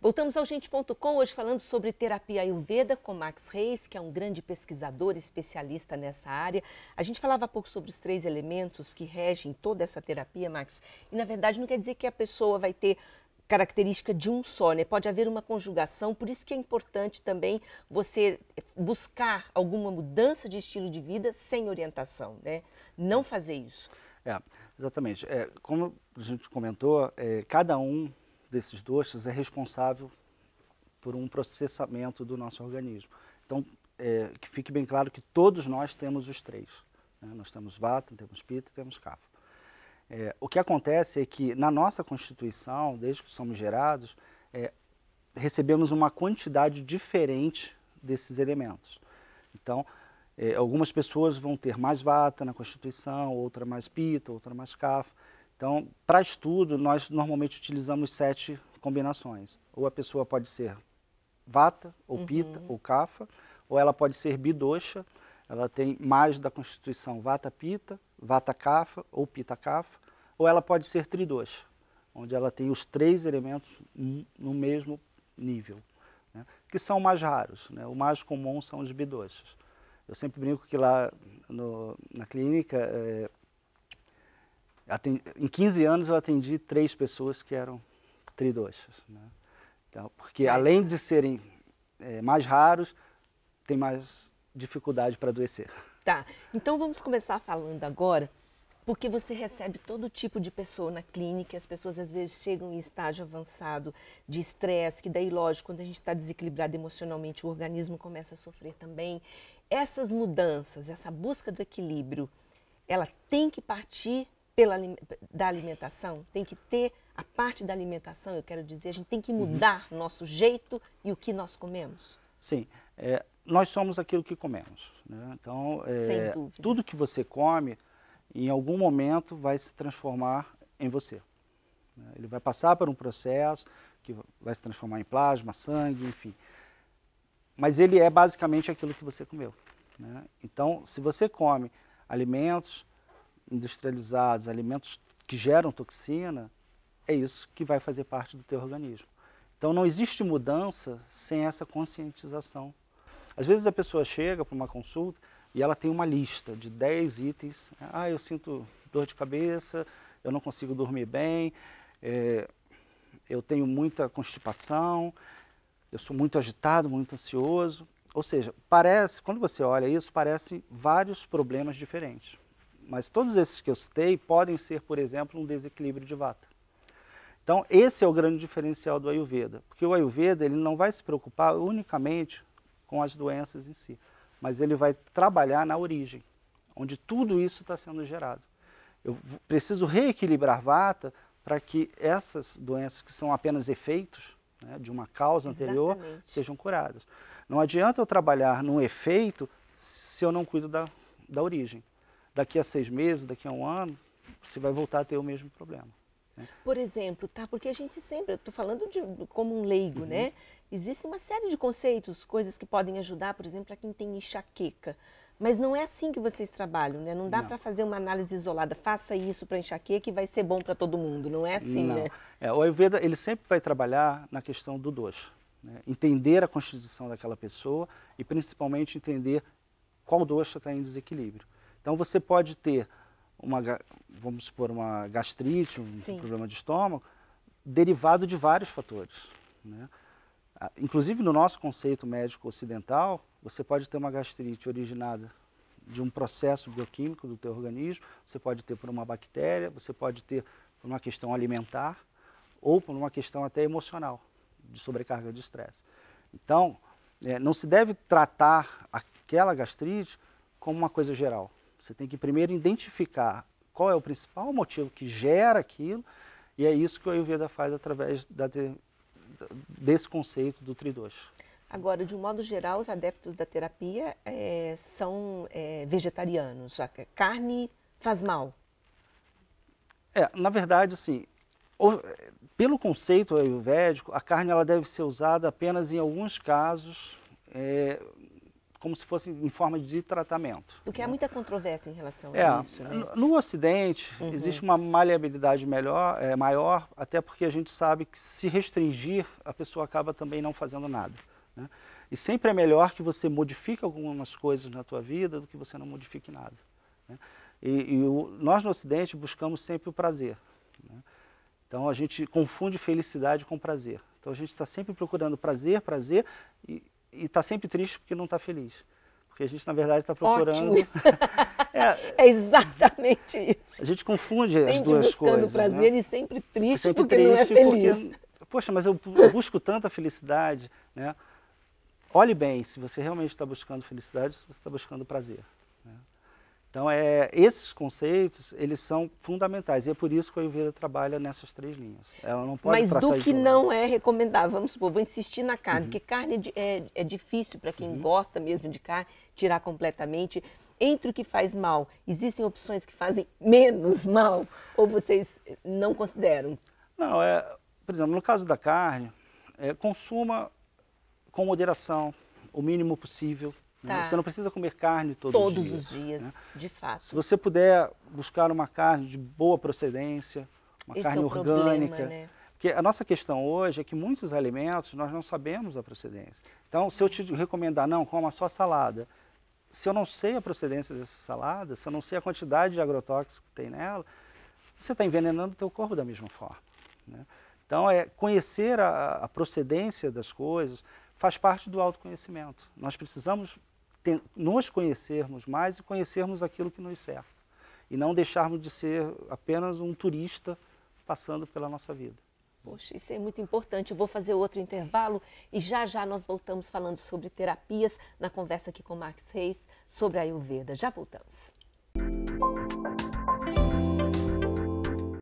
Voltamos ao Gente.com, hoje falando sobre terapia Ayurveda com Max Reis, que é um grande pesquisador, especialista nessa área. A gente falava há pouco sobre os 3 elementos que regem toda essa terapia, Max, e na verdade não quer dizer que a pessoa vai ter característica de um só, né? Pode haver uma conjugação, por isso que é importante também você buscar alguma mudança de estilo de vida sem orientação, né? Não fazer isso. Exatamente. Como a gente comentou, cada um desses doshas é responsável por um processamento do nosso organismo. Então, que fique bem claro que todos nós temos os 3. Né? Nós temos Vata, temos Pitta e temos Kapha. O que acontece é que na nossa Constituição, desde que somos gerados, recebemos uma quantidade diferente desses elementos. Então, algumas pessoas vão ter mais Vata na Constituição, outra mais Pitta, outra mais Kapha. Então, para estudo, nós normalmente utilizamos 7 combinações. Ou a pessoa pode ser Vata, ou Pitta, ou Kapha, ou ela pode ser bidosha, ela tem mais da Constituição Vata Pitta, Vata Kapha ou Pitta Kapha, ou ela pode ser tridosha, onde ela tem os 3 elementos no mesmo nível, né? Que são mais raros, né? O mais comum são os bidoshas. Eu sempre brinco que lá na clínica, em 15 anos eu atendi 3 pessoas que eram tridoshas, né? Então, porque além de serem mais raros, tem mais dificuldade para adoecer. Tá, então vamos começar falando agora, porque você recebe todo tipo de pessoa na clínica, as pessoas às vezes chegam em estágio avançado de estresse, que daí, lógico, quando a gente está desequilibrado emocionalmente, o organismo começa a sofrer também. Essas mudanças, essa busca do equilíbrio, ela tem que partir da alimentação, tem que ter a parte da alimentação, eu quero dizer, a gente tem que mudar nosso jeito e o que nós comemos? Sim, nós somos aquilo que comemos, né? Então, Sem dúvida. tudo que você come, em algum momento vai se transformar em você, né? Ele vai passar por um processo que vai se transformar em plasma, sangue, enfim. Mas ele é basicamente aquilo que você comeu, né? Então, se você come alimentos industrializados, alimentos que geram toxina, é isso que vai fazer parte do teu organismo. Então, não existe mudança sem essa conscientização. Às vezes a pessoa chega para uma consulta e ela tem uma lista de 10 itens. Eu sinto dor de cabeça, eu não consigo dormir bem, eu tenho muita constipação, eu sou muito agitado, muito ansioso. Ou seja, quando você olha isso, parecem vários problemas diferentes. Mas todos esses que eu citei podem ser, por exemplo, um desequilíbrio de Vata. Então, esse é o grande diferencial do Ayurveda, porque o Ayurveda ele não vai se preocupar unicamente com as doenças em si, mas ele vai trabalhar na origem, onde tudo isso está sendo gerado. Eu preciso reequilibrar Vata para que essas doenças que são apenas efeitos, né, de uma causa anterior, sejam curadas. Não adianta eu trabalhar num efeito se eu não cuido da origem. Daqui a 6 meses, daqui a 1 ano, você vai voltar a ter o mesmo problema. Por exemplo, tá? Porque a gente sempre, eu estou falando como um leigo, né? Existe uma série de conceitos, coisas que podem ajudar, por exemplo, para quem tem enxaqueca. Mas não é assim que vocês trabalham, né? Não dá para fazer uma análise isolada, faça isso para enxaqueca e vai ser bom para todo mundo, não é assim, não. Né? O Ayurveda ele sempre vai trabalhar na questão do dosha, né? Entender a constituição daquela pessoa e principalmente entender qual dosha está em desequilíbrio. Então você pode ter vamos supor, uma gastrite, um problema de estômago, derivado de vários fatores, né? Inclusive no nosso conceito médico ocidental, você pode ter uma gastrite originada de um processo bioquímico do teu organismo, você pode ter por uma bactéria, você pode ter por uma questão alimentar ou por uma questão até emocional, de sobrecarga de estresse. Então, não se deve tratar aquela gastrite como uma coisa geral. Você tem que primeiro identificar qual é o principal motivo que gera aquilo, e é isso que o Ayurveda faz através desse conceito do tridosha. Agora, de um modo geral, os adeptos da terapia são vegetarianos, já que carne faz mal. Na verdade, assim, pelo conceito ayurvédico, a carne ela deve ser usada apenas em alguns casos como se fosse em forma de tratamento. Porque né? há muita controvérsia em relação É, a isso, né? no Ocidente existe uma maleabilidade maior, até porque a gente sabe que se restringir, a pessoa acaba também não fazendo nada. Né? E sempre é melhor que você modifique algumas coisas na tua vida do que você não modifique nada. Né? Nós no Ocidente buscamos sempre o prazer. Né? Então a gente confunde felicidade com prazer. Então a gente está sempre procurando prazer, e está sempre triste porque não está feliz. Porque a gente, na verdade, está procurando... Ótimo isso. É exatamente isso. A gente confunde as Sempre duas buscando coisas. prazer, né? e sempre triste Sempre porque não é triste feliz. Poxa, mas eu busco tanta felicidade. Né? Olhe bem, se você realmente está buscando felicidade, se você está buscando prazer. Né? Então, esses conceitos, eles são fundamentais. E é por isso que a Ayurveda trabalha nessas 3 linhas. Ela não pode Mas tratar do que isolado. não é recomendável, vamos supor, vou insistir na carne, porque carne é difícil para quem gosta mesmo de carne, tirar completamente. Entre o que faz mal, existem opções que fazem menos mal? Ou vocês não consideram? Não, por exemplo, no caso da carne, consuma com moderação, o mínimo possível. Né? Tá. Você não precisa comer carne Todos os dias, né? de fato. Se você puder buscar uma carne de boa procedência, uma Esse carne é o orgânica. problema, né? Porque a nossa questão hoje é que muitos alimentos nós não sabemos a procedência. Então, se eu te recomendar, não, coma só salada, se eu não sei a procedência dessa salada, se eu não sei a quantidade de agrotóxicos que tem nela, você está envenenando o teu corpo da mesma forma. Né? Então, conhecer a procedência das coisas faz parte do autoconhecimento. Nós precisamos nos conhecermos mais e conhecermos aquilo que nos cerca. E não deixarmos de ser apenas um turista passando pela nossa vida. Poxa, isso é muito importante. Eu vou fazer outro intervalo e já já nós voltamos falando sobre terapias na conversa aqui com Max Reis sobre a Ayurveda. Já voltamos.